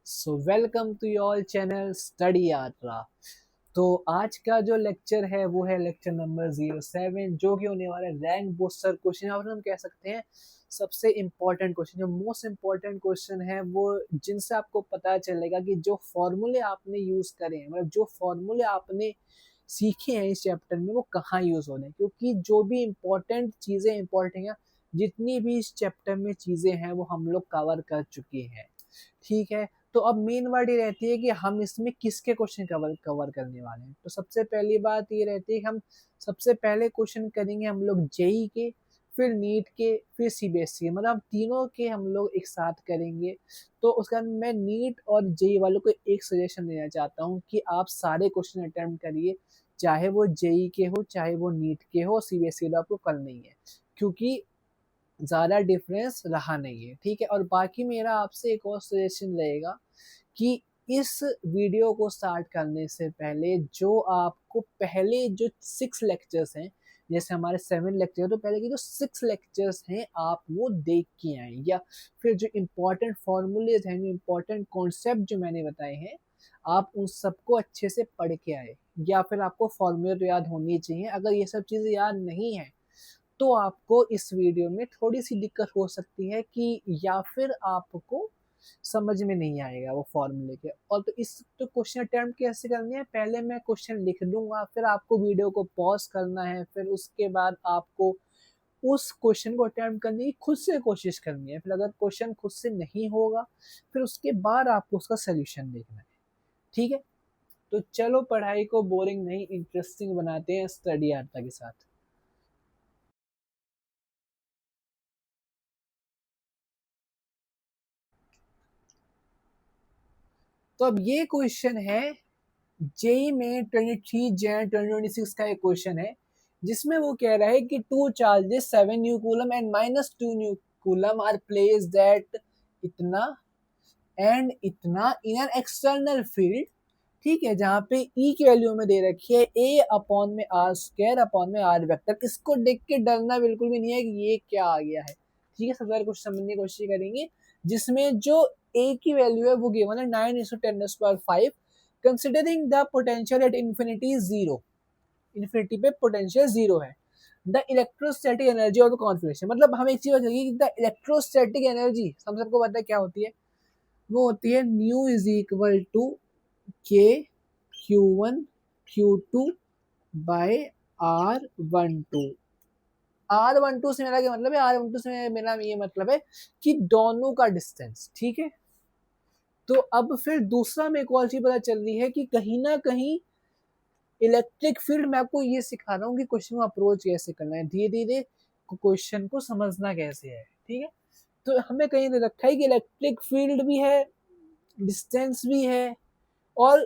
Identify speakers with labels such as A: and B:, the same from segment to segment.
A: So welcome to your channel study Yatra. तो आज का जो लेक्चर है वो है लेक्चर नंबर 07 जो कि होने वाला है रैंक बूस्टर क्वेश्चन, और हम कह सकते हैं सबसे इम्पोर्टेंट क्वेश्चन, जो मोस्ट इम्पोर्टेंट क्वेश्चन है वो जिनसे आपको पता चलेगा कि जो फॉर्मूले आपने यूज करे हैं, मतलब जो फॉर्मूले आपने सीखे हैं इस चैप्टर में वो कहाँ यूज हो रहे हैं, क्योंकि जो भी इम्पोर्टेंट चीज़ें इंपॉर्टेंट हैं, जितनी भी इस चैप्टर में चीज़ें हैं वो हम लोग कवर कर चुके हैं। ठीक है, तो अब मेन वर्ड ये रहती है कि हम इसमें किसके क्वेश्चन कवर करने वाले हैं। तो सबसे पहली बात ये रहती है कि हम सबसे पहले क्वेश्चन करेंगे हम लोग जेई के, फिर नीट के, फिर सीबीएसई, मतलब तीनों के हम लोग एक साथ करेंगे। तो उसका मैं नीट और जेई वालों को एक सजेशन देना चाहता हूँ कि आप सारे क्वेश्चन अटेम्प्ट करिए, चाहे वो जेई के हो चाहे वो नीट के हो, सीबीएसई वाला आपको कल नहीं है, क्योंकि ज़्यादा डिफरेंस रहा नहीं है। ठीक है, और बाकी मेरा आपसे एक और सजेशन रहेगा कि इस वीडियो को स्टार्ट करने से पहले जो आपको पहले जो 6 लेक्चर्स हैं, जैसे हमारे 7 लेक्चर, तो पहले के जो 6 लेक्चर्स हैं आप वो देख के आए, या फिर जो इम्पोर्टेंट फॉर्मूलेज हैं, जो इम्पोर्टेंट कॉन्सेप्ट जो मैंने बताए हैं, आप उन सबको अच्छे से पढ़ के आए। या फिर आपको फॉर्मूले तो याद होनी चाहिए, अगर ये सब चीज़ें याद नहीं है तो आपको इस वीडियो में थोड़ी सी दिक्कत हो सकती है कि या फिर आपको समझ में नहीं आएगा वो फॉर्मूले के। और तो इस तो क्वेश्चन अटेम्प्ट कैसे करनी है, पहले मैं क्वेश्चन लिख दूंगा, फिर आपको वीडियो को पॉज करना है, फिर उसके बाद आपको उस क्वेश्चन को अटेम्प्ट करने की खुद से कोशिश करनी है। फिर अगर क्वेश्चन खुद से नहीं होगा फिर उसके बाद आपको उसका सोल्यूशन देखना है। ठीक है, तो चलो पढ़ाई को बोरिंग नहीं इंटरेस्टिंग बनाते हैं स्टडी यात्रा के साथ। तो अब ये क्वेश्चन है जेई में 23 जैन 2026 का एक क्वेश्चन है, जिसमें वो कह रहा है कि 2 charges 7 mu coulomb and -2 mu coulomb are place that इतना एंड इतना इन एन एक्सटर्नल फील्ड। ठीक है, जहाँ पे ई की वैल्यू में दे रखी है ए अपॉन में आर स्क्वायर अपॉन में आर वेक्टर। इसको देख के डरना बिल्कुल भी नहीं है कि ये क्या आ गया है। ठीक है, सबसे पहले कुछ समझने की कोशिश करेंगे, जिसमें जो ए की वैल्यू है वो गिवन है 9×10⁵ considering the potential at infinity zero, infinity पे पोटेंशियल जीरो है। The electrostatic energy of the configuration, मतलब हम एक चीज बताइए कि द इलेक्ट्रोस्टैटिक एनर्जी हम सबको पता है क्या होती है, वो होती है न्यू इज इक्वल टू के Q1 Q2 bye R12। R12 से मेरा क्या मतलब है, R12 से मेरा ये मतलब है कि दोनों का डिस्टेंस। ठीक है, तो अब फिर दूसरा मेरे को चीज पता चल रही है कि कहीं ना कहीं इलेक्ट्रिक फील्ड, मैं आपको ये सिखा रहा हूँ कि क्वेश्चन को अप्रोच कैसे करना है, धीरे धीरे क्वेश्चन को समझना कैसे है। ठीक है, तो हमें कहीं दे रखा है कि इलेक्ट्रिक फील्ड भी है, डिस्टेंस भी है, और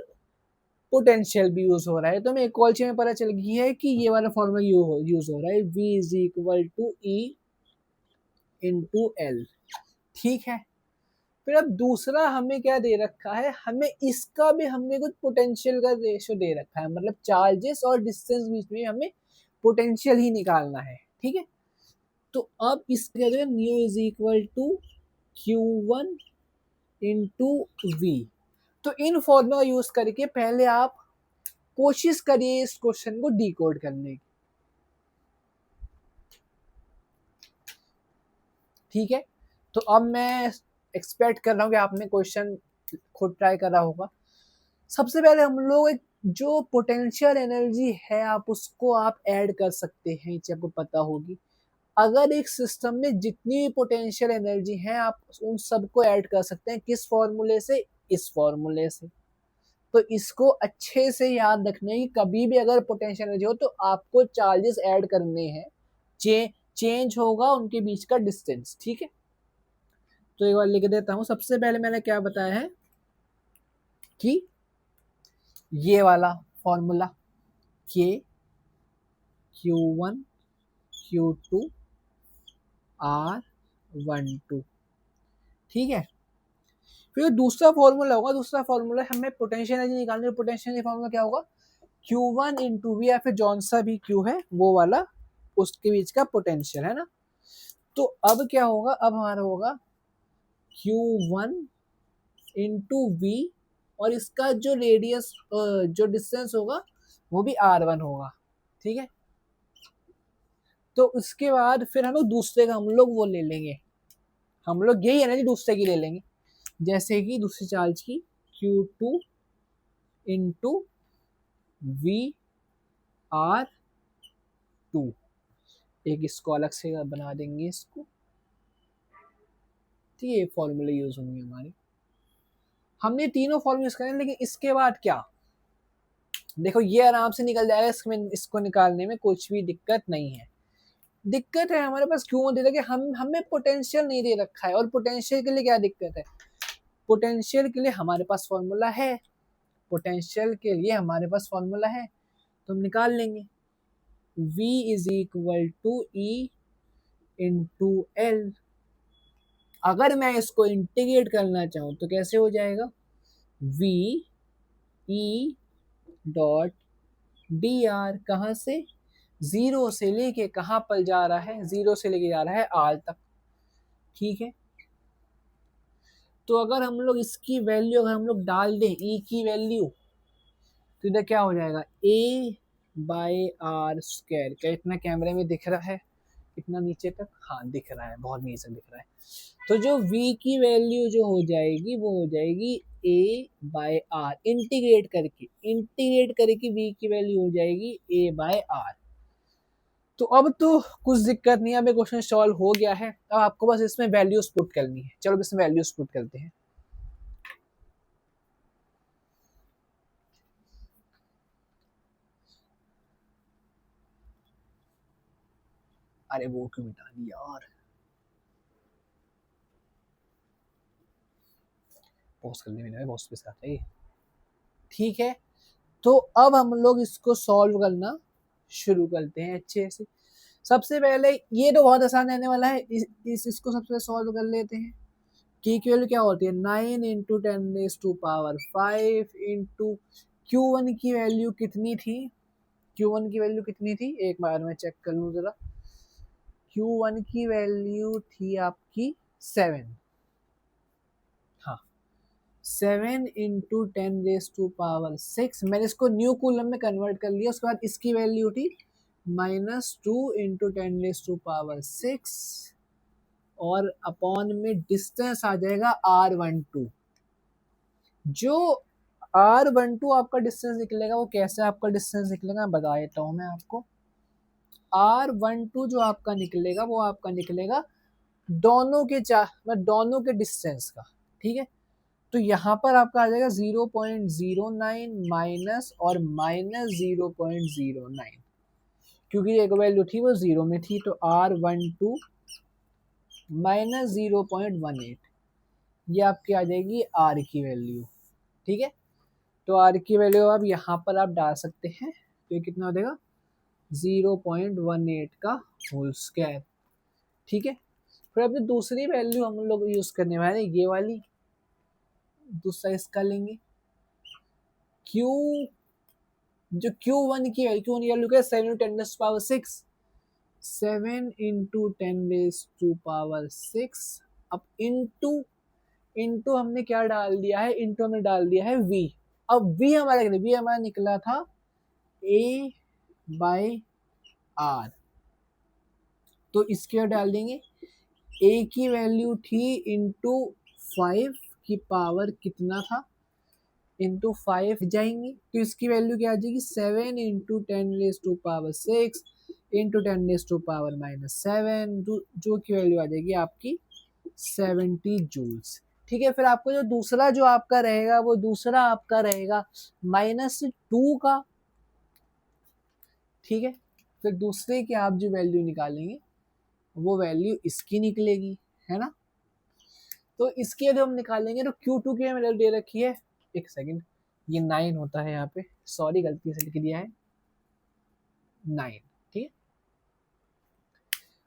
A: पोटेंशियल भी यूज हो रहा है। तो हमें एक और चीज में पता चल गई है कि ये वाला फॉर्मूला यूज हो रहा है, V is equal to E into L. ठीक है, फिर अब दूसरा हमें क्या दे रखा है, हमें इसका भी हमने कुछ पोटेंशियल का रेशो दे रखा है, मतलब चार्जेस और डिस्टेंस बीच में हमें पोटेंशियल ही निकालना है। ठीक है, तो अब इसके U is equal to Q1 into V. तो इन फॉर्मूला का यूज करके पहले आप कोशिश करिए इस क्वेश्चन को डिकोड करने की। ठीक है, तो अब मैं एक्सपेक्ट कर रहा हूँ कि आपने क्वेश्चन खुद ट्राई करा होगा। सबसे पहले हम लोग जो पोटेंशियल एनर्जी है आप उसको आप ऐड कर सकते हैं, ये आपको पता होगी। अगर एक सिस्टम में जितनी भी पोटेंशियल एनर्जी है आप उन सबको ऐड कर सकते हैं, किस फॉर्मूले से, इस फॉर्मूले से। तो इसको अच्छे से याद रखना है कि कभी भी अगर पोटेंशियल एनर्जी हो तो आपको चार्जेस ऐड करने हैं, चेंज होगा उनके बीच का डिस्टेंस। ठीक है, तो एक बार लिख देता हूं। सबसे पहले मैंने क्या बताया है कि ये वाला फॉर्मूला के Q1 Q2 R12। ठीक है, फिर दूसरा फॉर्मूला होगा, दूसरा फॉर्मूला हमें पोटेंशियल एनर्जी निकालनी है। पोटेंशियल एनर्जी फॉर्मूला क्या होगा, Q1 इंटू वी, या फिर जौन सा भी Q है वो वाला, उसके बीच का पोटेंशियल है ना। तो अब क्या होगा, अब हमारा होगा Q1 इंटू वी, और इसका जो रेडियस जो डिस्टेंस होगा वो भी R1 होगा, ठीक है। तो उसके बाद फिर हम लोग दूसरे का हम लोग वो ले लेंगे, हम लोग यही है ना जी, दूसरे की ले लेंगे। जैसे कि दूसरी चार्ज की Q2 इंटू VR2, एक इसको अलग से बना देंगे इसको, ठीक है। ये फॉर्मूले यूज होंगे हमारे, हमने तीनों फॉर्मूले यूज करें। लेकिन इसके बाद क्या, देखो ये आराम से निकल जाएगा, इसमें इसको निकालने में कुछ भी दिक्कत नहीं है। दिक्कत है हमारे पास क्यों दे रखा है, हमें पोटेंशियल नहीं दे रखा है। और पोटेंशियल के लिए क्या दिक्कत है, पोटेंशियल के लिए हमारे पास फॉर्मूला है, पोटेंशियल के लिए हमारे पास फॉर्मूला है, तो हम निकाल लेंगे। V is equal to E into L. अगर मैं इसको इंटीग्रेट करना चाहूँ तो कैसे हो जाएगा, V E dot D R, कहाँ से, जीरो से लेके कहाँ पर जा रहा है, जीरो से लेके जा रहा है आर तक, ठीक है। तो अगर हम लोग इसकी वैल्यू अगर हम लोग डाल दें ई की वैल्यू, तो इधर क्या हो जाएगा, a बाय आर स्क्वायर। क्या इतना कैमरे में दिख रहा है, इतना नीचे तक, हाँ दिख रहा है, बहुत नीचे दिख रहा है। तो जो v की वैल्यू जो हो जाएगी वो हो जाएगी a बाय आर, इंटीग्रेट करके v की वैल्यू हो जाएगी a बाय आर। तो अब तो कुछ दिक्कत नहीं है, अब क्वेश्चन सॉल्व हो गया है। अब आपको बस इसमें वैल्यूज पुट करनी है। चलो इसमें वैल्यूज पुट करते हैं। अरे वो क्यों मिटा दी यार, पॉज करने में बहुत स्पेस आता है, ठीक है। तो अब हम लोग इसको सॉल्व करना शुरू करते हैं अच्छे से। सबसे पहले ये तो बहुत आसान रहने वाला है, इसको सबसे पहले सॉल्व कर लेते हैं। की वैल्यू क्या होती है, 9 इंटू 10⁵ इंटू Q1 की वैल्यू कितनी थी, Q1 की वैल्यू कितनी थी, एक बार मैं चेक कर लूँ जरा। Q1 की वैल्यू थी आपकी 7, हाँ 7 इंटू 10⁻⁶। मैंने इसको न्यू कूलम में कन्वर्ट कर लिया। उसके बाद इसकी वैल्यू थी -2 इंटू 10⁻⁶, और अपॉन में डिस्टेंस आ जाएगा R12। जो R12 आपका डिस्टेंस निकलेगा वो कैसे आपका डिस्टेंस निकलेगा मैं बता देता हूँ मैं आपको। R12 जो आपका निकलेगा वो आपका निकलेगा दोनों के डिस्टेंस का, ठीक है। तो यहाँ पर आपका आ जाएगा 0.09 माइनस और -0.09, क्योंकि एक वैल्यू थी वो जीरो में थी। तो R12 -0.18, ये आपकी आ जाएगी R की वैल्यू, ठीक है। तो R की वैल्यू अब यहाँ पर आप डाल सकते हैं, तो ये कितना हो जाएगा 0.18 का होल स्क्वायर, ठीक है। फिर अब दूसरी वैल्यू हम लोग यूज करने वाले ये वाली, दूसरा इसका लेंगे। Q जो Q1 की वैल्यू क्या, 7 इंटू 10⁻⁶, 7 इंटू 10⁻⁶। अब इंटू हमने क्या डाल दिया है, इंटू हमने डाल दिया है V। अब V हमारा निकला था A बाय आर, तो इसके डाल देंगे। A की वैल्यू थी इंटू 5 की पावर कितना था, इंटू 5 जाएंगे, तो इसकी वैल्यू क्या आ जाएगी 7 इंटू 10⁻⁶ इंटू 10⁻⁻7, जो की वैल्यू आ जाएगी आपकी 70 जूल्स, ठीक है। फिर आपको जो दूसरा जो आपका रहेगा वो दूसरा आपका रहेगा -2 का, ठीक है। फिर दूसरे की आप जो वैल्यू निकालेंगे वो वैल्यू इसकी निकलेगी, है ना। तो इसके जो हम निकालेंगे तो Q2 की वैल्यू दे रखी है, एक सेकंड, ये 9 होता है यहाँ पे, सॉरी गलती से लिख दिया है 9, ठीक है।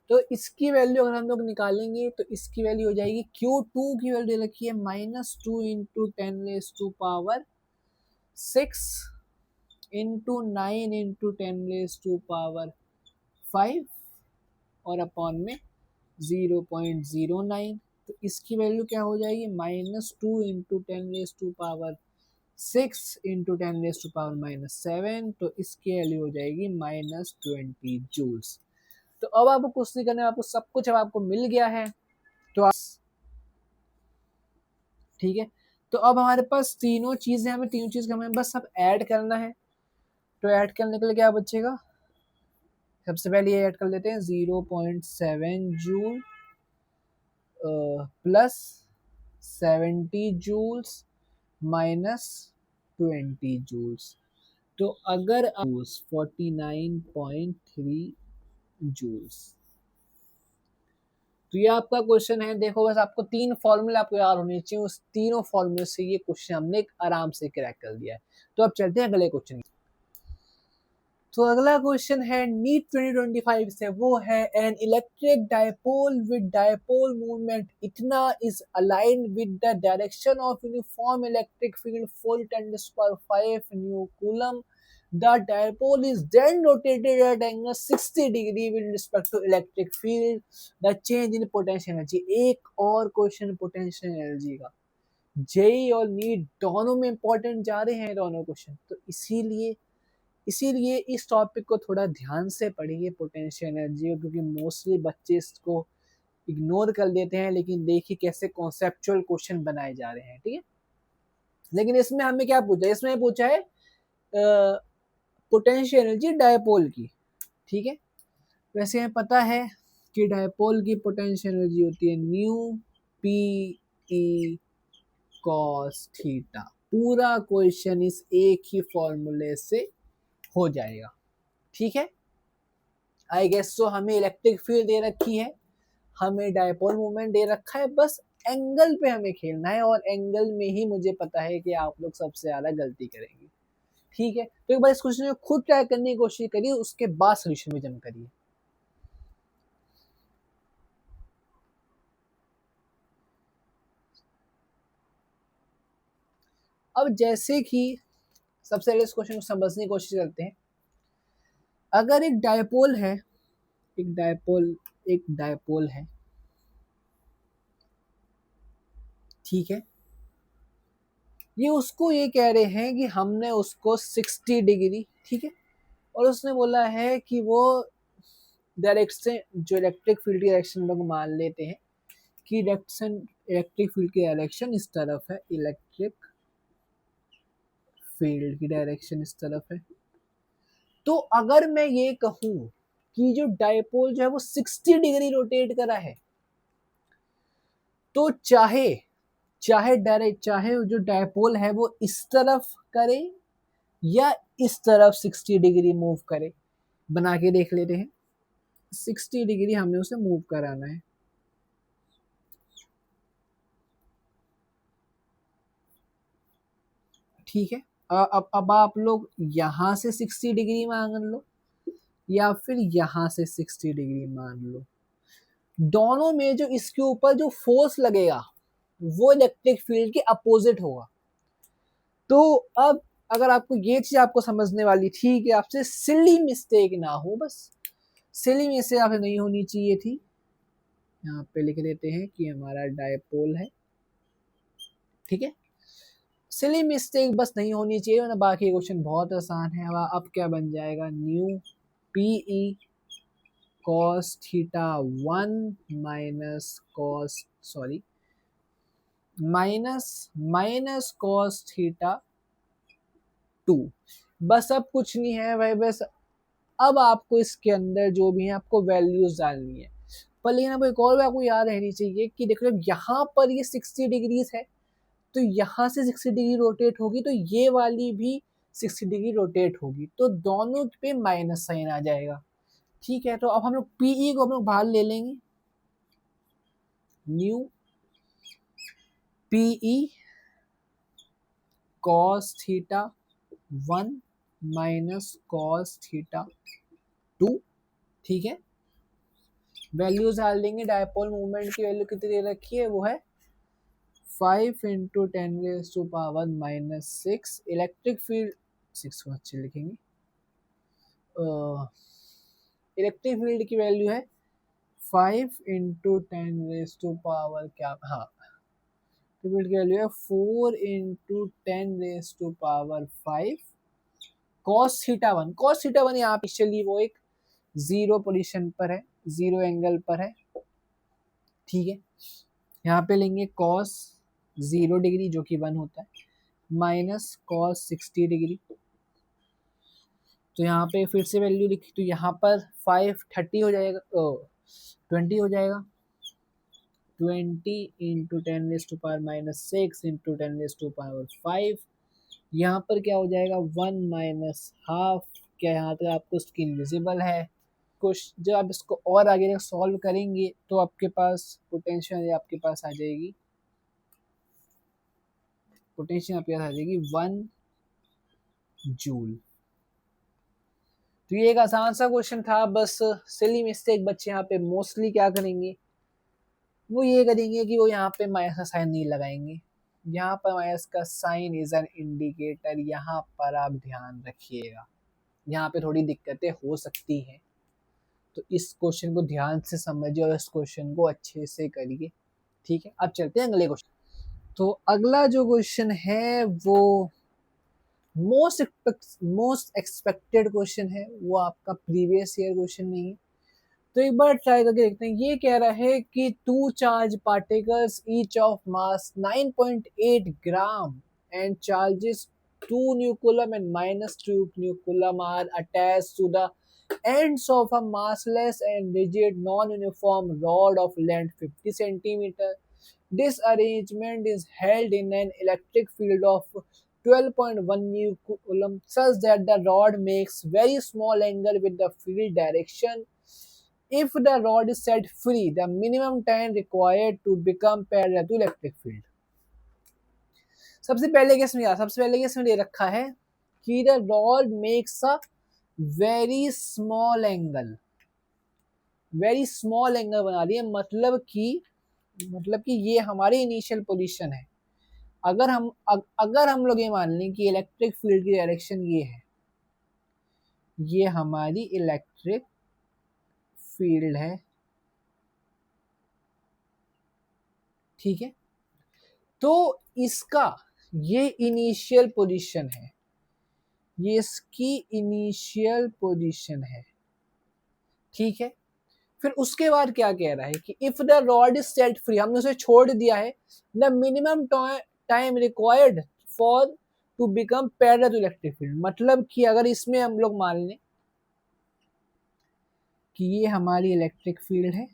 A: तो इसकी वैल्यू अगर हम लोग निकालेंगे तो इसकी वैल्यू हो जाएगी, Q2 की वैल्यू दे रखी है -2 इंटू 10⁻⁶ इंटू 9 इंटू 10⁻⁵ और अपॉन में 0.09। तो इसकी वैल्यू क्या हो जाएगी, -2 इंटू 10⁻⁶ इंटू 10⁻⁻7, तो इसकी वैल्यू हो जाएगी -20 जूल्स। तो अब आपको कुछ नहीं करना है, आपको सब कुछ अब आपको मिल गया है। तो ठीक है, तो अब हमारे पास तीनों चीजें, हमें तीनों चीज का हमें बस अब ऐड करना है। तो ऐड करने के लिए क्या बचेगा, सबसे पहले ये ऐड कर लेते हैं 0.7 joule plus 70 joules minus 20 joules. तो अगर 49.3 जूल्स। तो ये आपका क्वेश्चन है। देखो बस आपको 3 फॉर्मूले आपको याद होने चाहिए, उस तीनों फॉर्मूले से ये क्वेश्चन हमने आराम से क्रैक कर दिया है। तो अब चलते हैं अगले क्वेश्चन। तो अगला क्वेश्चन है नीट 2025 से, वो है an electric dipole with dipole movement इतना is aligned with the direction of uniform electric field 4 × 10⁵ new coulomb. The dipole is then rotated at angle 60 degree with respect to electric field. The change in potential energy। एक और question potential energy का, JEE और NEET दोनों में important जा रहे हैं दोनों क्वेश्चन। तो इसीलिए इस टॉपिक को थोड़ा ध्यान से पढ़िए पोटेंशियल एनर्जी, क्योंकि मोस्टली बच्चे इसको इग्नोर कर देते हैं। लेकिन देखिए कैसे कॉन्सेप्चुअल क्वेश्चन बनाए जा रहे हैं, ठीक है। लेकिन इसमें हमें क्या पूछा है, इसमें पूछा है पोटेंशियल एनर्जी डायपोल की, ठीक है। वैसे हमें पता है कि डायपोल की पोटेंशियल एनर्जी होती है new P E cos theta. पूरा क्वेश्चन इस एक ही फॉर्मूले से हो जाएगा, ठीक है। आई गेस सो हमें इलेक्ट्रिक फील्ड दे रखी है, हमें डायपोल मूवमेंट दे रखा है, बस एंगल पे हमें खेलना है, और एंगल में ही मुझे पता है कि आप लोग सबसे ज्यादा गलती करेंगे, ठीक है। तो एक बार इस क्वेश्चन में खुद ट्राई करने की कोशिश करिए, उसके बाद सोल्यूशन में जम करिए। अब जैसे कि सबसे पहले इस क्वेश्चन को समझने की कोशिश करते हैं। अगर एक डायपोल है, एक डायपोल है, ठीक है। ये उसको ये कह रहे हैं कि हमने उसको 60 डिग्री, ठीक है, और उसने बोला है कि वो डायरेक्शन, जो इलेक्ट्रिक फील्ड की डायरेक्शन लोग मान लेते हैं कि इलेक्ट्रिक फील्ड की डायरेक्शन इस तरफ है, इलेक्ट्रिक फील्ड की डायरेक्शन इस तरफ है। तो अगर मैं ये कहूं कि जो डायपोल जो है वो 60 डिग्री रोटेट करा है, तो चाहे जो डायपोल है वो इस तरफ करे या इस तरफ 60 डिग्री मूव करे, बना के देख लेते हैं। 60 डिग्री हमें उसे मूव कराना है, ठीक है। अब आप लोग यहां से 60 डिग्री मान लो या फिर यहां से 60 डिग्री मान लो, दोनों में जो इसके ऊपर जो फोर्स लगेगा वो इलेक्ट्रिक फील्ड के अपोजिट होगा। तो अब अगर आपको ये चीज आपको समझने वाली थी कि आपसे सिली मिस्टेक ना हो, बस सिली मिस्टेक आपसे नहीं होनी चाहिए थी। यहाँ पे लिख देते हैं कि हमारा डायपोल है, ठीक है। सिली मिस्टेक बस नहीं होनी चाहिए, वरना बाकी क्वेश्चन बहुत आसान है। अब क्या बन जाएगा, new P E cos theta 1 minus cos theta 2। बस अब कुछ नहीं है भाई, बस अब आपको इसके अंदर जो भी है आपको वैल्यूज डालनी है। पर लेकिन अब एक और भी आपको याद रहनी चाहिए कि देखो जब यहाँ पर ये 60 डिग्रीज है, तो यहाँ से 60 डिग्री रोटेट होगी, तो ये वाली भी 60 डिग्री रोटेट होगी, तो दोनों पे माइनस साइन आ जाएगा, ठीक है। तो अब हम लोग पीई को हम लोग बाहर ले लेंगे, U P E cos theta 1 minus cos theta 2, ठीक है। वैल्यूज डाल देंगे। डायपोल मूवमेंट की वैल्यू कितनी दे रखी है, वो है 5 × 10⁻⁻6। इलेक्ट्रिक फील्ड 6 को अच्छे लिखेंगे, इलेक्ट्रिक फील्ड की वैल्यू है 5 × 10⁻⁴ क्या, हाँ रिपीट की वैल्यू है 4 × 10⁻⁵ कॉस थीटा 1। कॉस थीटा 1 यहाँ पे चलिए वो एक जीरो पोजीशन पर है, जीरो एंगल पर है, ठीक है। यहाँ पे लेंगे कॉस 0 डिग्री जो कि 1 होता है, माइनस कॉस 60 डिग्री। तो यहाँ पे फिर से वैल्यू लिखी, तो यहाँ पर 5 30 हो जाएगा, 20 हो जाएगा। 20 × 10⁻⁻6 × 10⁻⁵। यहाँ पर क्या हो जाएगा 1 माइनस हाफ, क्या यहाँ तक आपको उसकी इनविजिबल है कुछ। जब आप इसको और आगे तक सॉल्व करेंगे तो आपके पास पोटेंशियल आपके पास आ जाएगी, पोटेंशियल आपके पास आ जाएगी 1 जूल। तो ये एक आसान सा क्वेश्चन था, बस सिली मिस्टेक बच्चे यहाँ पे मोस्टली क्या करेंगे, वो ये करेंगे कि वो यहाँ पे माइनस का साइन नहीं लगाएंगे। यहाँ पर माइनस का साइन इज एन इंडिकेटर, यहाँ पर आप ध्यान रखिएगा, यहाँ पे थोड़ी दिक्कतें हो सकती हैं। तो इस क्वेश्चन को ध्यान से समझिए और इस क्वेश्चन को अच्छे से करिए, ठीक है। अब चलते हैं अगले क्वेश्चन। तो अगला जो क्वेश्चन है वो मोस्ट एक्सपेक्टेड क्वेश्चन है, वो आपका प्रीवियस ईयर क्वेश्चन नहीं है। तो एक बार ट्राई करके देखते हैं। ये कह रहा है कि 2 charge particles each of mass 9.8 gram and charges 2 न्यूक्लियम एंड -2 न्यूक्लियम are attached to the ends of a massless and rigid non-uniform rod of length 50 centimeter. This arrangement is held in an electric field of 12.1 newcoulomb such that the rod makes very small angle with the field direction. If the rod is set free, the minimum time required to become parallel to electric field. सबसे पहले case में दे रखा है कि the rod makes a very small angle बना दिए, मतलब कि ये हमारी इनिशियल पोजीशन है। अगर हम लोग ये मान लें कि इलेक्ट्रिक फील्ड की डायरेक्शन ये है, ये हमारी इलेक्ट्रिक फील्ड है, ठीक है। तो इसका ये इनिशियल पोजीशन है, ये इसकी इनिशियल पोजीशन है, ठीक है। फिर उसके बाद क्या कह रहा है कि if the rod is set free, हमने उसे छोड़ दिया है, the minimum time required for to become parallel to electric field. मतलब कि अगर इसमें हम लोग मान लें कि ये हमारी इलेक्ट्रिक फील्ड है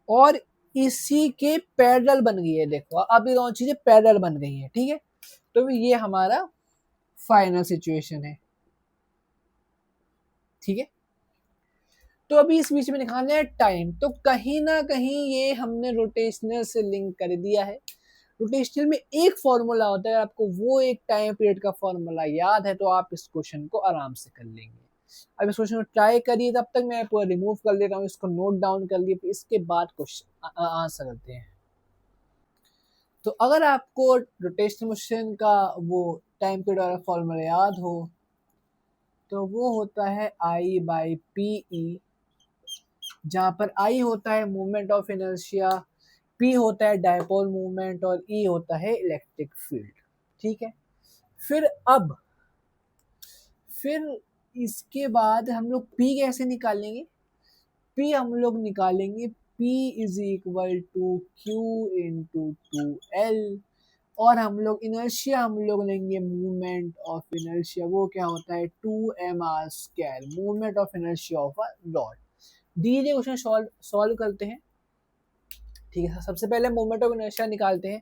A: और इसी के पैरेलल बन गई है, देखो अब ये दोनों चीजें पैरेलल बन गई है, ठीक है। तो ये हमारा फाइनल सिचुएशन है, ठीक है। तो अभी इस बीच में निकालना है टाइम, तो कहीं ना कहीं ये हमने रोटेशनल से लिंक कर दिया है। रोटेशनल में एक फॉर्मूला होता है, आपको वो एक टाइम पीरियड का फॉर्मूला याद है तो आप इस क्वेश्चन को आराम से कर लेंगे। अब इस क्वेश्चन को ट्राई करिए, तब तक मैं पूरा रिमूव कर लेता हूँ, इसको नोट डाउन कर लिए, इसके बाद क्वेश्चन आंसर करते हैं। तो अगर आपको रोटेशनल मोशन का वो टाइम पीरियड वाला फॉर्मूला याद हो तो वो होता है I/PE, जहाँ पर I होता है मूवमेंट ऑफ इनर्शिया, P होता है डायपोल मूवमेंट और E होता है इलेक्ट्रिक फील्ड, ठीक है। फिर इसके बाद हम लोग P कैसे निकालेंगे, P हम लोग निकालेंगे P is equal to Q into 2L, और हम लोग इनर्शिया हम लोग लेंगे मूवमेंट ऑफ इनर्शिया, वो क्या होता है 2mr², movement of inertia of a rod. दीजिए क्वेश्चन सॉल्व करते हैं, ठीक है। सबसे पहले मूवमेंट ऑफ इनर्शिया निकालते हैं।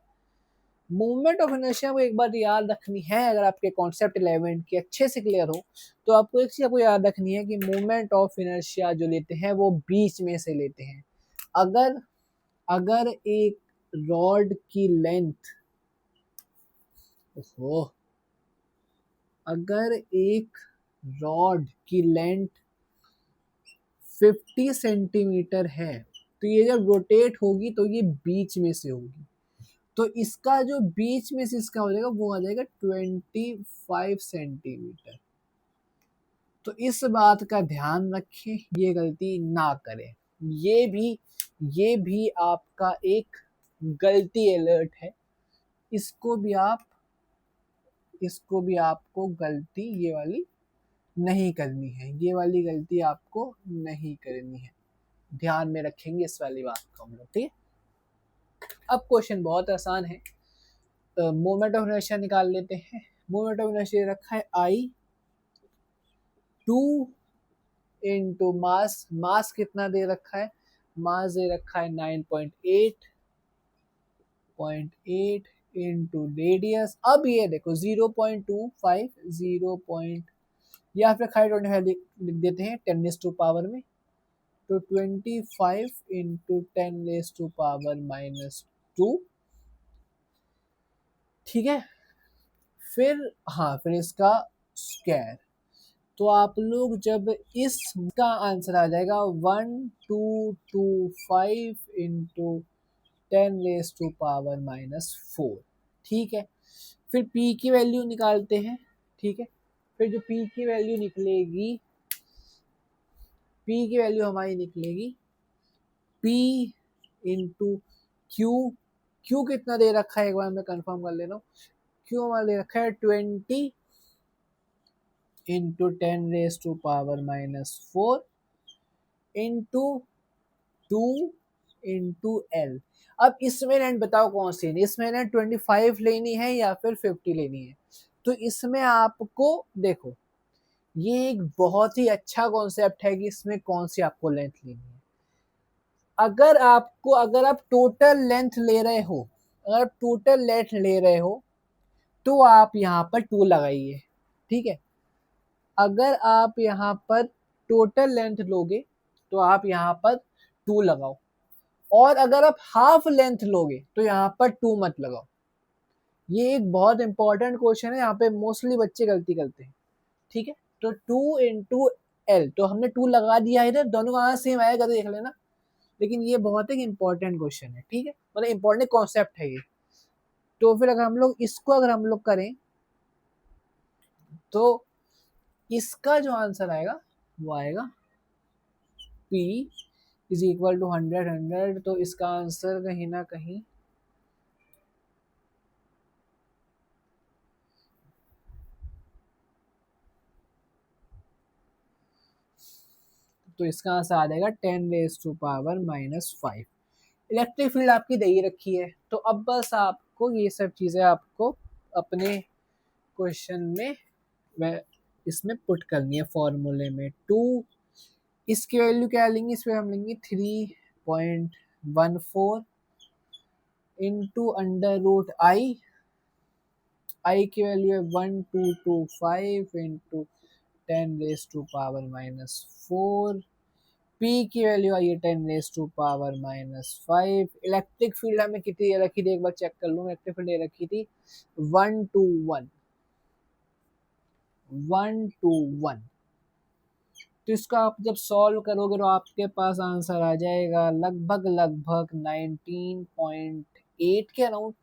A: मूवमेंट ऑफ इनर्शिया को एक बार याद रखनी है, अगर आपके कॉन्सेप्ट 11 के अच्छे से क्लियर हो तो आपको एक चीज आपको याद रखनी है कि मूवमेंट ऑफ इनर्शिया जो लेते हैं वो बीच में से लेते हैं। अगर एक रॉड की लेंथ, अगर एक रॉड की लेंथ 50 सेंटीमीटर है तो ये जब रोटेट होगी तो ये बीच में से होगी, तो इसका जो बीच में से इसका हो जाएगा वो आ जाएगा 25 सेंटीमीटर। तो इस बात का ध्यान रखें, ये गलती ना करें। ये भी आपका एक गलती अलर्ट है, इसको भी आपको गलती ये वाली नहीं करनी है, ये वाली गलती आपको नहीं करनी है। ध्यान में रखेंगे इस वाली बात को हम लोग, ठीक है। अब क्वेश्चन बहुत आसान है, मोमेंट ऑफ इनर्शिया निकाल लेते हैं। मोमेंट ऑफ इनर्शिया रखा है I 2 इंटू मास, मास कितना दे रखा है, मास दे रखा है 9.8 इंटू रेडियस। अब ये देखो 0.25 या फिर खाली 25 लिख देते हैं 10⁻⁻, में तो 25 इंटू 10⁻⁻², ठीक है। फिर इसका स्क्वायर, तो आप लोग जब इसका आंसर आ जाएगा 1225 इंटू 10⁻⁻⁴, ठीक है। फिर P की वैल्यू निकालते हैं, ठीक है। फिर जो P की वैल्यू निकलेगी, P की वैल्यू हमारी निकलेगी P इंटू Q कितना दे रखा है एक बार मैं कंफर्म कर ले रहा हूँ। Q हमारा दे रखा है 20 इंटू 10⁻⁻⁴ इंटू 2 इंटू L। अब इसमें रेंट बताओ कौन सी है, इसमें रेंट 25 लेनी है या फिर 50 लेनी है। तो इसमें आपको देखो, ये एक बहुत ही अच्छा कॉन्सेप्ट है कि इसमें कौन सी आपको लेंथ लेनी है। अगर आप टोटल लेंथ ले रहे हो, तो आप यहाँ पर 2 लगाइए, ठीक है। अगर आप यहाँ पर टोटल लेंथ लोगे तो आप यहाँ पर 2 लगाओ, और अगर आप हाफ लेंथ लोगे तो यहाँ पर 2 मत लगाओ। ये एक बहुत इंपॉर्टेंट क्वेश्चन है, यहाँ पे मोस्टली बच्चे गलती करते हैं, ठीक है। तो 2 इंटू L, तो हमने 2 लगा दिया है इधर, दोनों का सेम आएगा तो देख लेना, लेकिन ये बहुत एक इंपॉर्टेंट क्वेश्चन है, ठीक है, मतलब इंपॉर्टेंट कॉन्सेप्ट है ये। तो फिर अगर हम लोग करें तो इसका जो आंसर आएगा वो आएगा P इज इक्वल टू 100, तो इसका आंसर कहीं ना कहीं तो इसका आंसर आ जाएगा 10⁻⁻⁵। इलेक्ट्रिक फील्ड आपकी दे ही रखी है, तो अब बस आपको ये सब चीज़ें आपको अपने क्वेश्चन में इसमें पुट करनी है फॉर्मूले में। 2 इसकी वैल्यू क्या लेंगे, इस पर हम लेंगे 3.14 इंटू √I, I की वैल्यू है 1225 इंटू 10⁻⁻⁴, P की वैल्यू आई है 10⁻⁻⁵। इलेक्ट्रिक फील्ड हमें कितनी रखी थी, एक बार चेक कर लूँ। इलेक्ट्रिक फील्ड रखी थी 1 to 1। तो इसका आप जब सॉल्व करोगे तो आपके पास आंसर आ जाएगा लगभग 19.8 के अराउंड।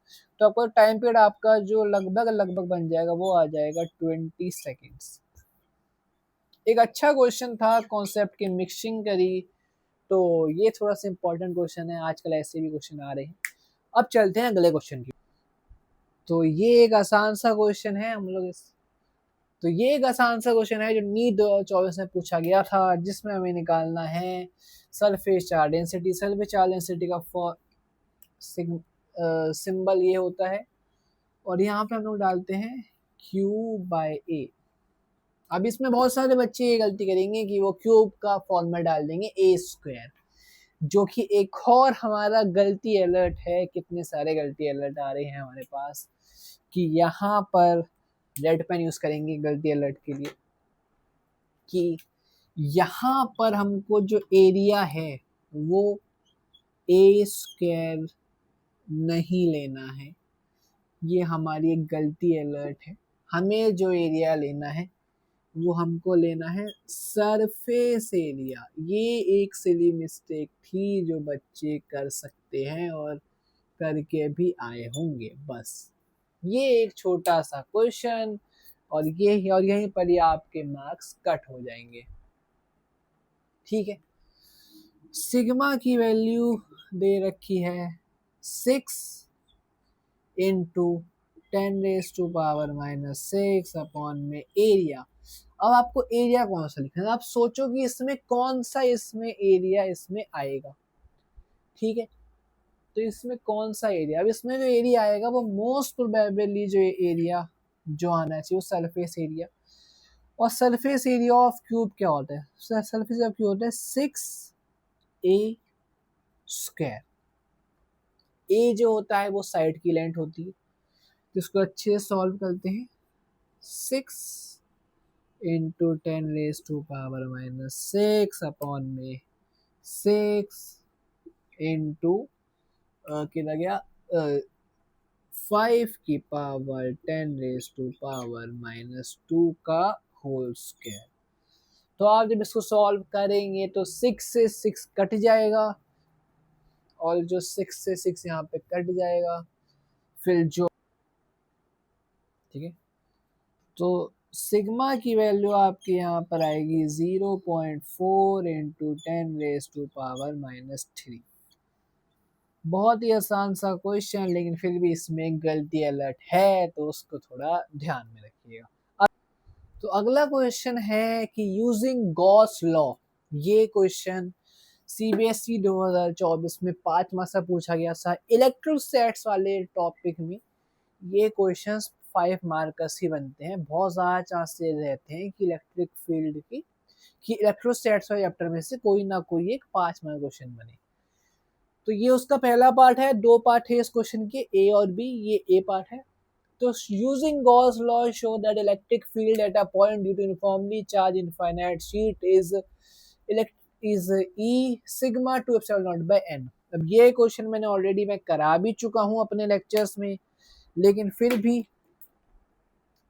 A: तो आपका टाइम पीरियड आपका जो लगभग बन जाएगा वो आ जाएगा 20 सेकेंड्स। एक अच्छा क्वेश्चन था, कॉन्सेप्ट की मिक्सिंग करी, तो ये थोड़ा सा इंपॉर्टेंट क्वेश्चन है, आजकल ऐसे भी क्वेश्चन आ रहे हैं। अब चलते हैं अगले क्वेश्चन की। तो ये एक आसान सा क्वेश्चन है जो नीट 2024 में पूछा गया था, जिसमें हमें निकालना है surface charge density. Surface charge density का सिंबल ये होता है, और यहाँ पे हम लोग डालते हैं Q/A। अब इसमें बहुत सारे बच्चे ये गलती करेंगे कि वो क्यूब का फॉर्मूला डाल देंगे A², जो कि एक और हमारा गलती अलर्ट है। कितने सारे गलती अलर्ट आ रहे हैं हमारे पास कि यहाँ पर रेड पेन यूज करेंगे गलती अलर्ट के लिए, कि यहाँ पर हमको जो एरिया है वो A² नहीं लेना है। ये हमारी एक गलती अलर्ट है। हमें जो एरिया लेना है वो हमको लेना है सरफेस एरिया। ये एक सिली मिस्टेक थी जो बच्चे कर सकते हैं और करके भी आए होंगे। बस ये एक छोटा सा क्वेश्चन और यहीं पर ही आपके मार्क्स कट हो जाएंगे। ठीक है, सिग्मा की वैल्यू दे रखी है 6 इंटू 10⁻⁻6 अपॉन में एरिया। अब आपको एरिया कौन सा लिखना है, आप सोचो कि इसमें कौन सा इसमें एरिया इसमें आएगा। ठीक है, तो इसमें कौन सा एरिया, अब इसमें जो एरिया आएगा वो मोस्ट प्रोबेबली जो एरिया जो आना चाहिए वो सरफेस एरिया। और सरफेस एरिया ऑफ क्यूब क्या होता है, सरफेस ऑफ क्यूब होता है 6a²। ए जो होता है वो साइड की लेंथ होती है, तो इसको अच्छे से सॉल्व करते हैं। 6 इंटू 10⁻⁻6 अपॉन में 6 इंटू कितना गया 5 की पावर 10⁻⁻2 का होल स्क्वायर। तो आप जब इसको सॉल्व करेंगे तो 6 से 6 कट जाएगा, और जो 6 से 6 यहाँ पे कट जाएगा, फिर जो ठीक है, तो सिग्मा की वैल्यू आपके यहाँ पर आएगी 0.4 इंटू 10⁻⁻3। बहुत ही आसान सा क्वेश्चन, लेकिन फिर भी इसमें गलती अलर्ट है, तो उसको थोड़ा ध्यान में रखिएगा। तो अगला क्वेश्चन है कि यूजिंग गॉस लॉ, ये क्वेश्चन सीबीएसई 2024 में 5 मार्क्स का पूछा गया था इलेक्ट्रोस्टैट्स वाले टॉपिक में। ये क्वेश्चंस 5 मार्कर्स ही बनते हैं, बहुत ज़्यादा चांसेस रहते हैं कि इलेक्ट्रिक फील्ड की इलेक्ट्रोस्टैट्स वाले चैप्टर में से कोई ना कोई एक 5 मार्क क्वेश्चन बने। तो ये उसका पहला पार्ट है, 2 पार्ट है इस क्वेश्चन के, ए और बी। ये ए पार्ट है। तो using Gauss law show that electric field at a point due to uniformly charged infinite sheet is E sigma two epsilon naught by N. अब ये क्वेश्चन मैंने ऑलरेडी मैं करा भी चुका हूँ अपने लेक्चर्स में, लेकिन फिर भी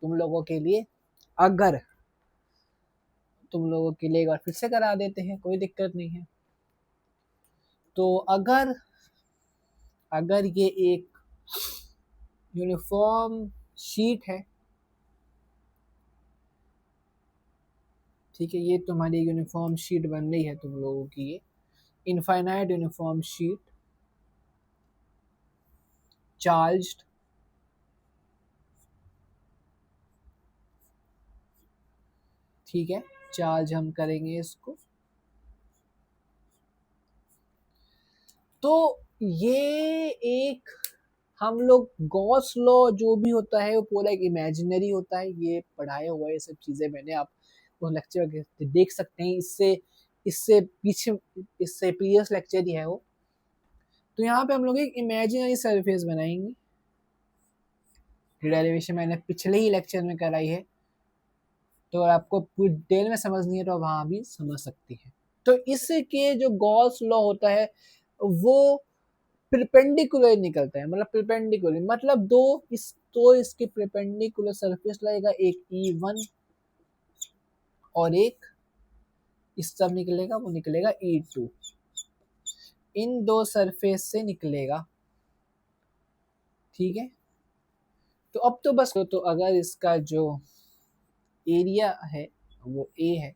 A: तुम लोगों के लिए एक बार फिर से करा देते हैं, कोई दिक्कत नहीं है। तो अगर ये एक यूनिफॉर्म शीट है, ठीक है, ये तुम्हारी यूनिफॉर्म शीट बन रही है तुम लोगों की, ये इनफाइनाइट यूनिफॉर्म शीट चार्ज्ड ठीक है, चार्ज हम करेंगे इसको। तो ये एक हम लोग गॉस लॉ जो भी होता है वो पूरा एक इमेजिनरी होता है, ये पढ़ाया हुआ है, ये सब चीज़ें मैंने आप उस लेक्चर देख सकते हैं, इससे प्रीवियस लेक्चर ही है वो। तो यहाँ पे हम लोग एक इमेजिनरी सरफेस बनाएंगे, डेरिवेशन मैंने पिछले ही लेक्चर में कराई है, तो आपको पूरी डिटेल में समझनी है तो वहाँ भी समझ सकती है। तो इसके जो गॉस लॉ होता है वो परपेंडिकुलर निकलता है, मतलब परपेंडिकुलर मतलब इसके परपेंडिकुलर सरफेस लगेगा, एक E1 और एक इस सब निकलेगा, वो निकलेगा E2, इन दो सरफेस से निकलेगा। ठीक है, तो अब तो बस तो अगर इसका जो एरिया है वो A है,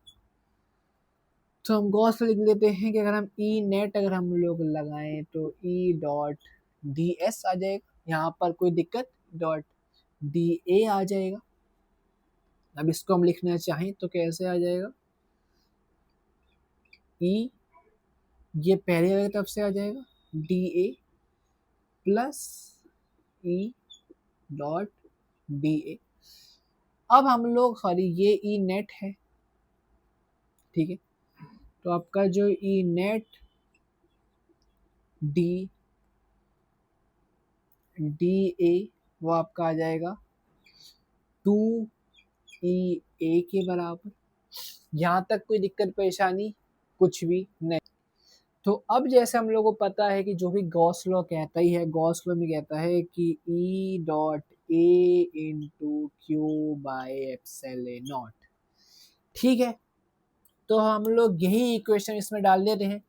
A: तो हम गॉस लिख लेते हैं कि अगर हम ई नेट अगर हम लोग लगाएं तो E.ds आ जाएगा, यहाँ पर कोई दिक्कत, .da आ जाएगा। अब इसको हम लिखना चाहें तो कैसे आ जाएगा, E ये पहले वाली तरफ से आ जाएगा DA प्लस E.da। अब हम लोग सॉरी ये E नेट है, ठीक है, तो आपका जो E नेट DA वो आपका आ जाएगा 2EA के बराबर। यहाँ तक कोई दिक्कत परेशानी कुछ भी नहीं। तो अब जैसे हम लोग को पता है कि जो भी गॉस लॉ कहता ही है, गॉस लॉ में कहता है कि E.A into Q by epsilon not. ठीक है, तो हम लोग यही इक्वेशन इसमें डाल देते हैं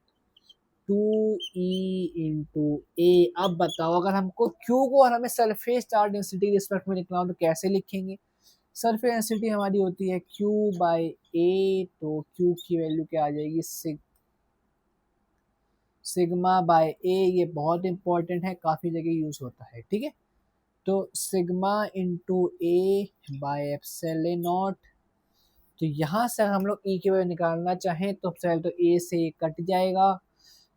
A: 2E इंटू ए। अब बताओ अगर हमको Q को और हमें सरफेस चार्ज डेंसिटी रिस्पेक्ट में लिखना हो तो कैसे लिखेंगे, सरफेस डेंसिटी हमारी होती है Q बाई ए, तो Q की वैल्यू क्या आ जाएगी सिग्मा बाय ए। ये बहुत इंपॉर्टेंट है, काफ़ी जगह यूज होता है, ठीक है। तो sigma into A by epsilon not. तो यहाँ से हम लोग ई की वैल्यू निकालना चाहें तो सबसे पहले तो ए से कट जाएगा,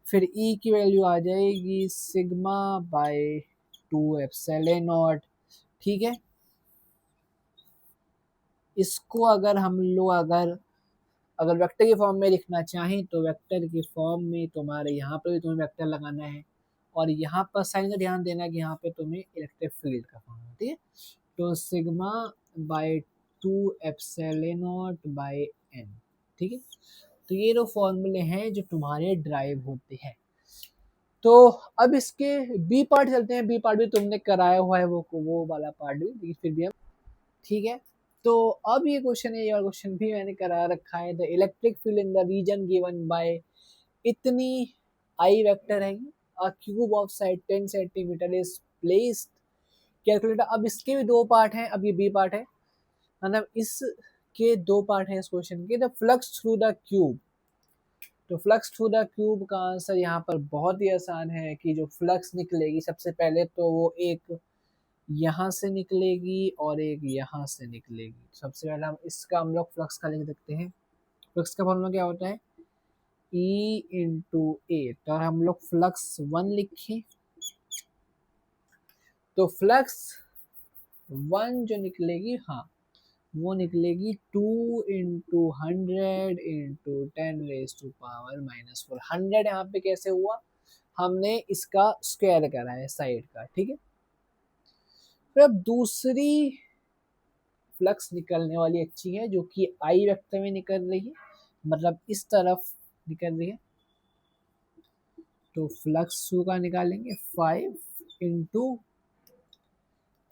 A: फिर ई की वैल्यू आ जाएगी सिग्मा बाय 2 एप्सिलॉन नॉट, ठीक है। इसको अगर हम लोग अगर वेक्टर की फॉर्म में लिखना चाहें तो वेक्टर की फॉर्म में तुम्हारे यहाँ पर भी तुम्हें वेक्टर लगाना है, और यहाँ पर साइन का ध्यान देना कि यहाँ पे तुम्हें इलेक्ट्रिक फील्ड का फॉर्म है, ठीक है। तो sigma by 2 epsilon naught by N, ठीक है। तो ये दो फॉर्मूले हैं जो तुम्हारे ड्राइव होते हैं। तो अब इसके बी पार्ट चलते हैं। बी पार्ट भी तुमने कराया हुआ है, वो वाला पार्ट भी, लेकिन फिर भी हम, ठीक है। तो अब ये क्वेश्चन है, ये क्वेश्चन भी मैंने करा रखा है। The electric field in the region given by इतनी आई वेक्टर है, a cube of side 10 centimetre is placed calculator. अब इसके भी दो पार्ट हैं, अब ये बी पार्ट है, मतलब इसके दो पार्ट हैं इस क्वेश्चन के। The flux through the cube, तो फ्लक्स थ्रू द क्यूब का आंसर यहाँ पर बहुत ही आसान है कि जो फ्लक्स निकलेगी सबसे पहले तो वो एक यहाँ से निकलेगी और एक यहाँ से निकलेगी। सबसे पहले हम लोग फ्लक्स का लिख देते हैं। फ्लक्स का फॉर्मूला क्या होता है, E इंटू ए। तो हम लोग फ्लक्स 1 लिखें तो फ्लक्स 1 जो निकलेगी, हाँ, वो निकलेगी 2 इंटू 100 इंटू 10⁻⁻⁴। 100 यहाँ पे कैसे हुआ, हमने इसका स्क्वायर करा है साइड का, ठीक है। फिर अब दूसरी फ्लक्स निकलने वाली अच्छी है जो कि आई वेक्टर में निकल रही है, मतलब इस तरफ निकल रही है। तो फ्लक्स 2 का निकालेंगे 5 into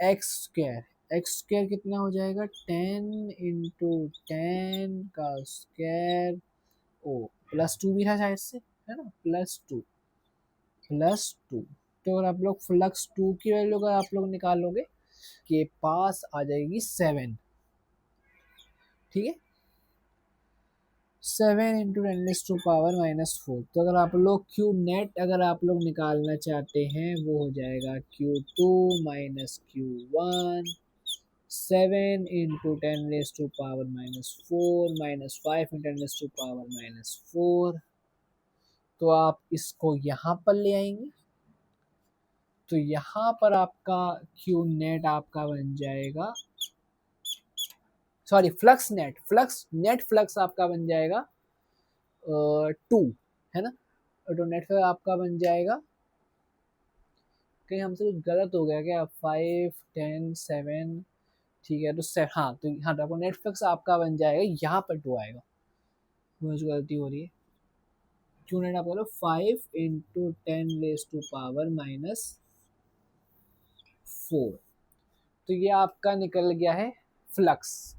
A: x square. X square कितना हो जाएगा, 10 इंटू 10 का स्क्वायर, ओ +2 भी था शायद से, है ना, +2। तो अगर आप लोग फ्लक्स 2 की वैल्यू अगर आप लोग निकालोगे के पास आ जाएगी 7, ठीक है। 7 इंटू 10⁻⁻⁴। तो अगर आप लोग क्यू नेट अगर आप लोग निकालना चाहते हैं वो हो जाएगा Q2 minus Q1, 7 into 10⁻⁻⁴ minus 5 into 10⁻⁻⁴। तो आप इसको यहाँ पर ले आएंगे तो यहाँ पर आपका क्यू नेट आपका बन जाएगा, सॉरी फ्लक्स नेट फ्लक्स आपका बन जाएगा 2, है ना। तो नेट फ्लक्स आपका बन जाएगा, कहीं हमसे कुछ गलत हो गया क्या, 5 10 7, ठीक है। तो हाँ, तो हाँ, तो आपको नेट फ्लक्स आपका बन जाएगा, यहाँ पर 2 आएगा, मुझे गलती हो रही है। क्यू नेट आप बोलो 5 इंटू 10⁻⁴। तो ये आपका निकल गया है फ्लक्स,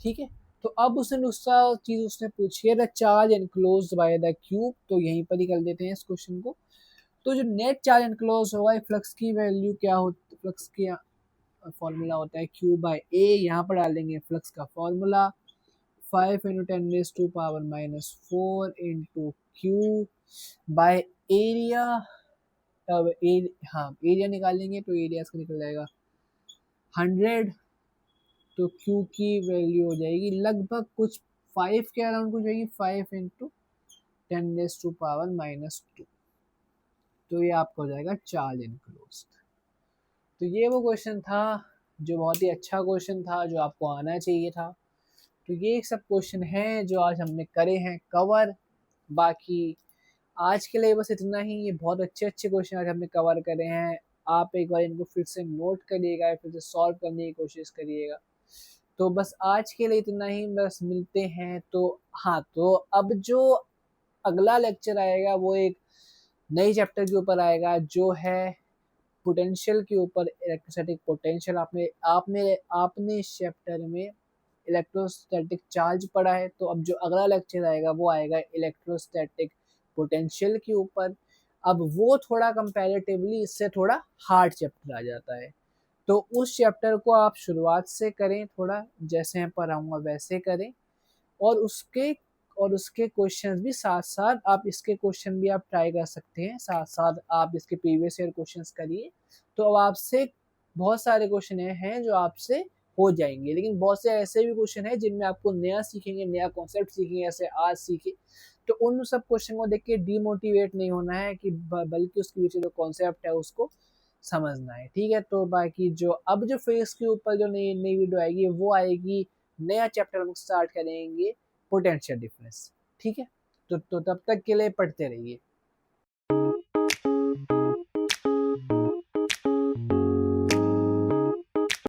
A: ठीक है। तो अब उसने दूसरा चीज उसने पूछी है, the charge enclose by the cube. तो यहीं पर ही कर देते हैं इस क्वेश्चन को। तो जो नेट चार्ज एनक्लोज होगा, फ्लक्स की वैल्यू क्या होती, फ्लक्स की फॉर्मूला होता है Q बाय ए। यहाँ पर डालेंगे फ्लक्स का formula 5 into 10⁻⁻⁴ into Q by area. अब हाँ, एरिया निकालेंगे तो एरिया इसका निकल जाएगा 100। तो Q की वैल्यू हो जाएगी लगभग कुछ 5 के अराउंड कुछ जाएगी, 5 इंटू 10⁻⁻²। तो ये आपका हो जाएगा चार्ज एनक्लोज्ड। तो ये वो क्वेश्चन था जो बहुत ही अच्छा क्वेश्चन था, जो आपको आना चाहिए था। तो ये सब क्वेश्चन हैं जो आज हमने करे हैं कवर। बाकी आज के लिए बस इतना ही। ये बहुत अच्छे अच्छे क्वेश्चन आज हमने कवर करे हैं। आप एक बार इनको फिर से नोट करिएगा, फिर से सॉल्व करने की कोशिश करिएगा। तो बस आज के लिए इतना ही, बस मिलते हैं। तो हाँ, तो अब जो अगला लेक्चर आएगा वो एक नई चैप्टर के ऊपर आएगा जो है पोटेंशियल के ऊपर, इलेक्ट्रोस्टैटिक पोटेंशियल। आपने आपने आपने इस चैप्टर में इलेक्ट्रोस्टैटिक चार्ज पढ़ा है, तो अब जो अगला लेक्चर आएगा वो आएगा इलेक्ट्रोस्टैटिक पोटेंशियल के ऊपर। अब वो थोड़ा कंपैरेटिवली इससे थोड़ा हार्ड चैप्टर आ जाता है। तो उस चैप्टर को आप शुरुआत से करें, थोड़ा जैसे मैं पढ़ाऊंगा वैसे करें, और उसके क्वेश्चंस भी साथ साथ आप इसके क्वेश्चन भी आप ट्राई कर सकते हैं, साथ साथ आप इसके प्रीवियस ईयर क्वेश्चंस करिए। तो अब आपसे बहुत सारे क्वेश्चन हैं जो आपसे हो जाएंगे, लेकिन बहुत से ऐसे भी क्वेश्चन हैं जिनमें आपको नया सीखेंगे, नया कॉन्सेप्ट सीखेंगे, जैसे आज सीखे। तो उन सब क्वेश्चन को देख के डीमोटिवेट नहीं होना है, कि बल्कि उसके पीछे जो कॉन्सेप्ट है उसको समझना है। ठीक है, तो बाकी जो अब जो फेस के ऊपर जो नई नई वीडियो आएगी वो आएगी, नया चैप्टर हम स्टार्ट करेंगे, पोटेंशियल डिफरेंस। ठीक है, तो तब तक के लिए पढ़ते रहिए।